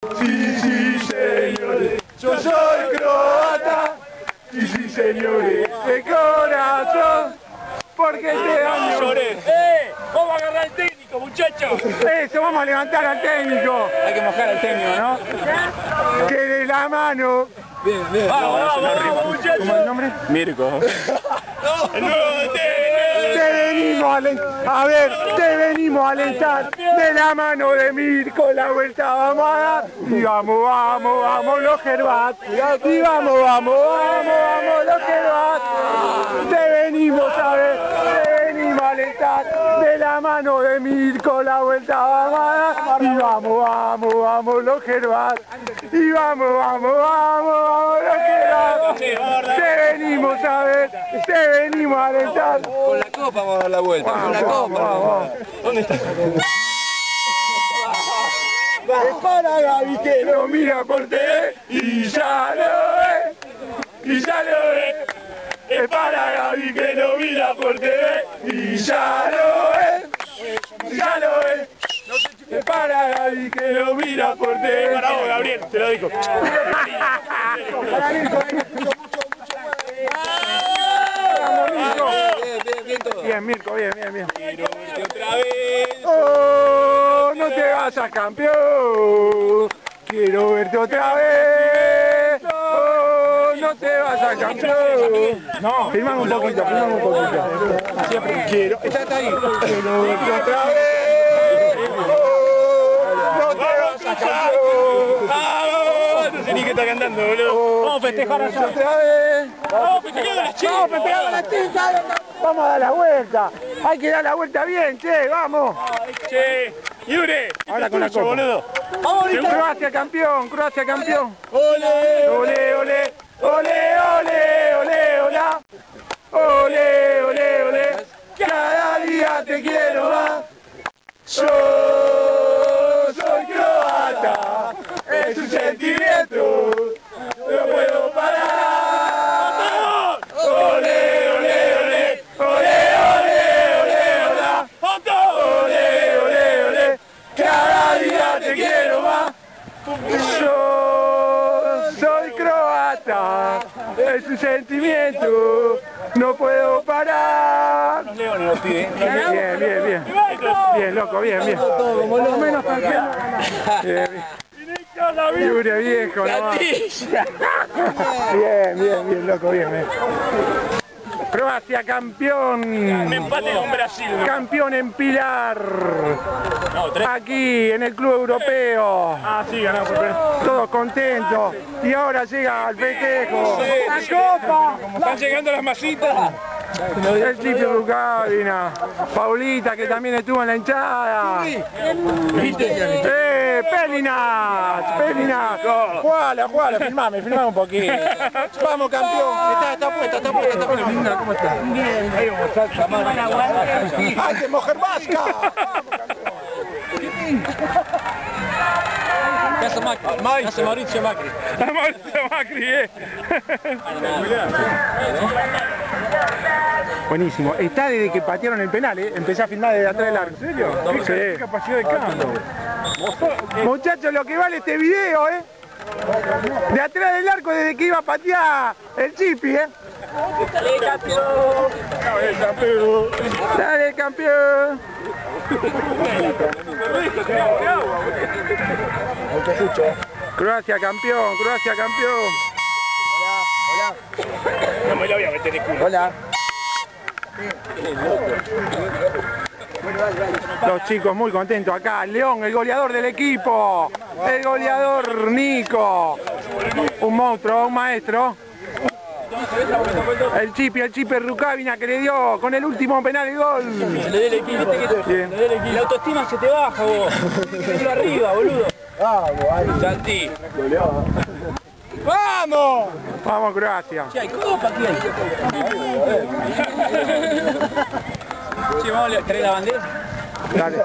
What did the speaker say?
Sí, sí, señores, yo soy croata. Sí, sí, señores, de corazón. Porque este año... ¡Vamos a agarrar al técnico, muchachos! Eso, vamos a levantar al técnico. Hay que mojar al técnico, ¿no? Que de la mano. Bien, bien. ¡Vamos, muchachos! ¿Cómo es el nombre? Mirko. ¡El nuevo Te venimos a alentar de la mano de Mirko, la vuelta vamos a dar. Y vamos, vamos, vamos los Gervat. Y vamos, vamos, vamos, vamos los Gervat. Te venimos a ver, te venimos a alentar de la mano de Mirko, la vuelta vamos a dar. Y vamos, vamos, vamos los Gervat. Y vamos, vamos, vamos, vamos los Gervat. Te venimos a ver, te venimos a alentar. Con la copa vamos a dar la vuelta. Con la copa. ¿Dónde está? Es para Gaby que lo mira por TV y ya lo ve, y ya lo ve. Es para Gaby que lo mira por TV y ya lo ve, y ya lo ve. Es para Gaby que lo mira por TV. Para vos, Gabriel, te lo digo. Bien, Mirko, bien, bien, bien. Quiero verte otra vez. Oh, no te vayas, campeón. Quiero verte otra vez. Oh, no te vayas, campeón. No, filmame un poquito, filmame un poquito. Siempre quiero. Está ahí. Quiero verte otra vez. Oh, no te vayas, campeón. ¡Vamos! No sé ni qué está cantando, boludo. Vamos a festejar allá. Otra vez. Vamos a festejar a las chicas. Vamos a festejar a las chicas. Vamos a dar la vuelta. Hay que dar la vuelta bien, che, vamos. Che, Yure. Ahora con la copa. Boludo. Croacia campeón, Croacia campeón. ¡Ole! Ole, ole, ole, ole, ole, hola. Ole, ole, ole. Cada día te quiero más. Yo soy croata. Es un sentimiento. No puedo parar. Ole, ole, ole. Ole, ole, ole, hola. Ole, ole, ole. Cada día te quiero más. Yo soy croata, es un sentimiento, no puedo parar. Los leones los pide. Bien, bien, bien. Bien, loco, bien, bien. Como lo menos campeón. Bien, bien. Yure, viejo, nomás. Bien, bien, bien, loco, bien, bien. Croacia campeón. Me empate con Brasil. Campeón en Pilar. No, 3. Aquí en el club europeo. Ah, sí, ganamos por 3. Todos contentos. Y ahora llega el festejo. ¡La copa! Están llegando las masitas. El Chipi Rucavina. Paulita, que también estuvo en la hinchada. Pelinat. Pelinat. Jugala, jugala. Filmame un poquito. Vamos, campeón. Está puesta. ¿Cómo está? Bien. Ahí vamos, salsa, mano. ¡Ay, de mujer vasca! ¿Qué hace Macri? ¿Qué hace Mauricio Macri? Mauricio Macri, Buenísimo. Está desde que patearon el penal, Empecé a filmar desde atrás del arco. ¿En serio? Sí. ¿Qué capacidad de cambio? Muchachos, lo que vale este video, de atrás del arco desde que iba a patear el Chipi, ¡Dale, campeón! ¡Dale, campeón! ¡Dale, campeón! Croacia campeón, Croacia campeón. Hola. No me lo voy a meter de culo. Hola. Los chicos muy contentos acá. León, el goleador del equipo. El goleador Nico. Un monstruo, un maestro. El Chipi Rucavina que le dio con el último penal el gol. Le dé el equipo. La autoestima se te baja, vos. Tiro arriba, boludo. Vamos, Santi. ¡Vamos! Vamos, Croacia. Che, hay copa aquí. Che, vamos a traer la bandera. Dale.